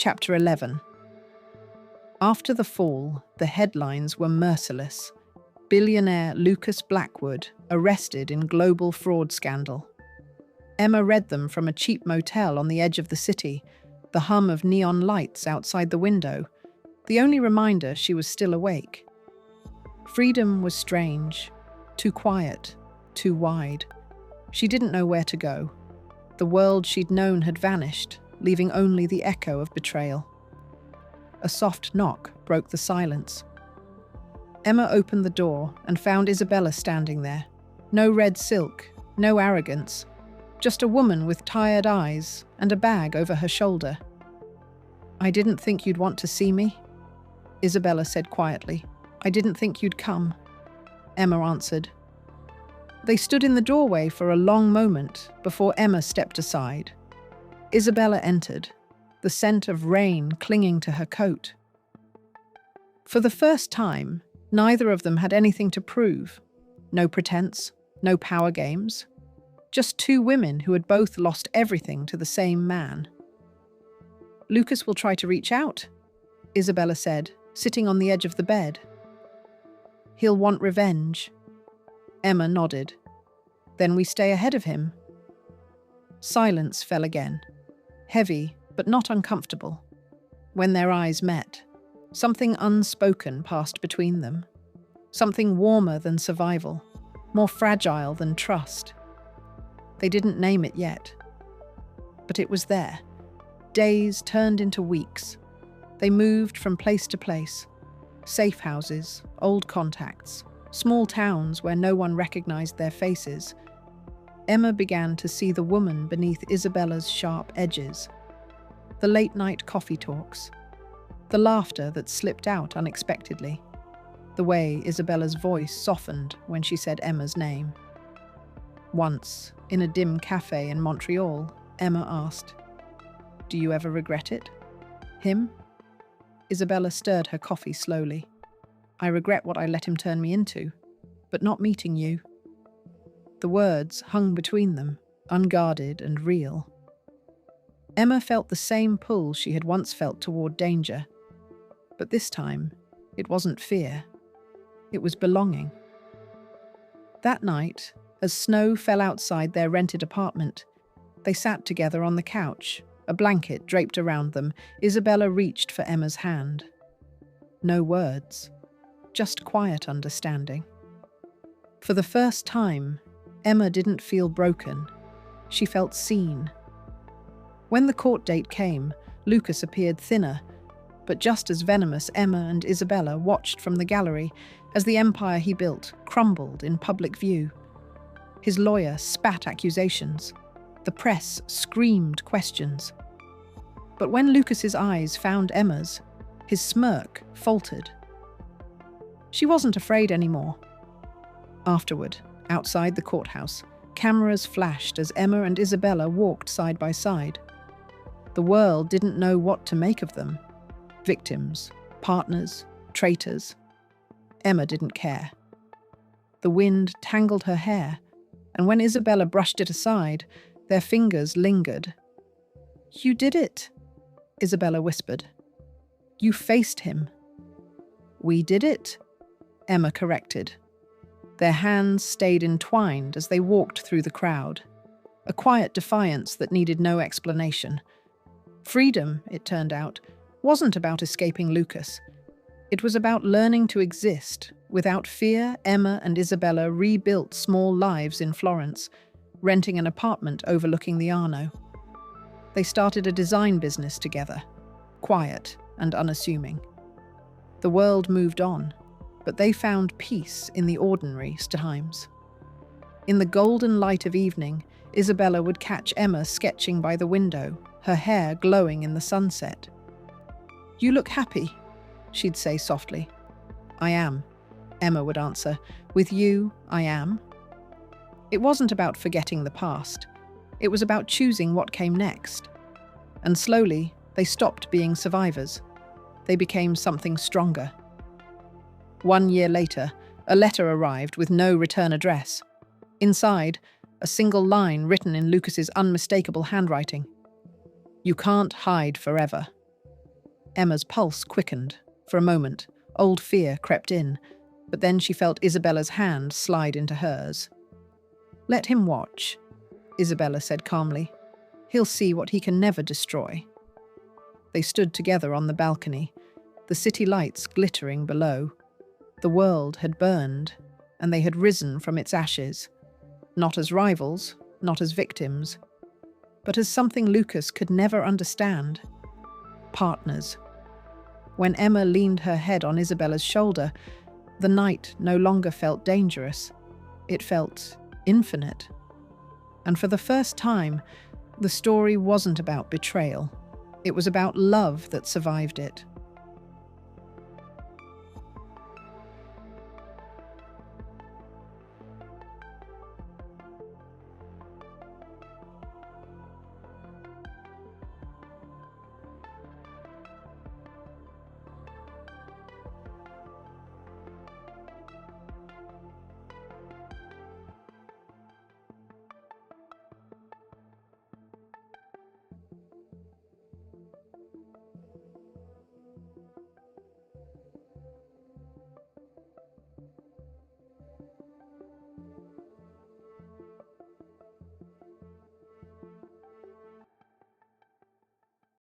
Chapter 11. After the fall, the headlines were merciless. Billionaire Lucas Blackwood arrested in global fraud scandal. Emma read them from a cheap motel on the edge of the city, the hum of neon lights outside the window, the only reminder she was still awake. Freedom was strange, too quiet, too wide. She didn't know where to go. The world she'd known had vanished, leaving only the echo of betrayal. A soft knock broke the silence. Emma opened the door and found Isabella standing there. No red silk, no arrogance, just a woman with tired eyes and a bag over her shoulder. "I didn't think you'd want to see me," Isabella said quietly. "I didn't think you'd come," Emma answered. They stood in the doorway for a long moment before Emma stepped aside. Isabella entered, the scent of rain clinging to her coat. For the first time, neither of them had anything to prove. No pretense, no power games. Just two women who had both lost everything to the same man. "Lucas will try to reach out," Isabella said, sitting on the edge of the bed. "He'll want revenge." Emma nodded. "Then we stay ahead of him." Silence fell again. Heavy, but not uncomfortable. When their eyes met, something unspoken passed between them. Something warmer than survival, more fragile than trust. They didn't name it yet. But it was there. Days turned into weeks. They moved from place to place. Safe houses, old contacts, small towns where no one recognized their faces. Emma began to see the woman beneath Isabella's sharp edges. The late-night coffee talks. The laughter that slipped out unexpectedly. The way Isabella's voice softened when she said Emma's name. Once, in a dim cafe in Montreal, Emma asked, "Do you ever regret it? Him?" Isabella stirred her coffee slowly. "I regret what I let him turn me into, but not meeting you." The words hung between them, unguarded and real. Emma felt the same pull she had once felt toward danger. But this time, it wasn't fear. It was belonging. That night, as snow fell outside their rented apartment, they sat together on the couch, a blanket draped around them. Isabella reached for Emma's hand. No words, just quiet understanding. For the first time, Emma didn't feel broken. She felt seen. When the court date came, Lucas appeared thinner, but just as venomous. Emma and Isabella watched from the gallery as the empire he built crumbled in public view. His lawyer spat accusations. The press screamed questions. But when Lucas's eyes found Emma's, his smirk faltered. She wasn't afraid anymore. Afterward, outside the courthouse, cameras flashed as Emma and Isabella walked side by side. The world didn't know what to make of them. Victims, partners, traitors. Emma didn't care. The wind tangled her hair, and when Isabella brushed it aside, their fingers lingered. "You did it," Isabella whispered. "You faced him." "We did it," Emma corrected. Their hands stayed entwined as they walked through the crowd. A quiet defiance that needed no explanation. Freedom, it turned out, wasn't about escaping Lucas. It was about learning to exist. Without fear, Emma and Isabella rebuilt small lives in Florence, renting an apartment overlooking the Arno. They started a design business together, quiet and unassuming. The world moved on, but they found peace in the ordinary times. In the golden light of evening, Isabella would catch Emma sketching by the window, her hair glowing in the sunset. "You look happy," she'd say softly. "I am," Emma would answer. "With you, I am." It wasn't about forgetting the past. It was about choosing what came next. And slowly, they stopped being survivors. They became something stronger. 1 year later, a letter arrived with no return address. Inside, a single line written in Lucas's unmistakable handwriting. "You can't hide forever." Emma's pulse quickened. For a moment, old fear crept in, but then she felt Isabella's hand slide into hers. "Let him watch," Isabella said calmly. "He'll see what he can never destroy." They stood together on the balcony, the city lights glittering below. The world had burned, and they had risen from its ashes, not as rivals, not as victims, but as something Lucas could never understand. Partners. When Emma leaned her head on Isabella's shoulder, the night no longer felt dangerous. It felt infinite. And for the first time, the story wasn't about betrayal. It was about love that survived it.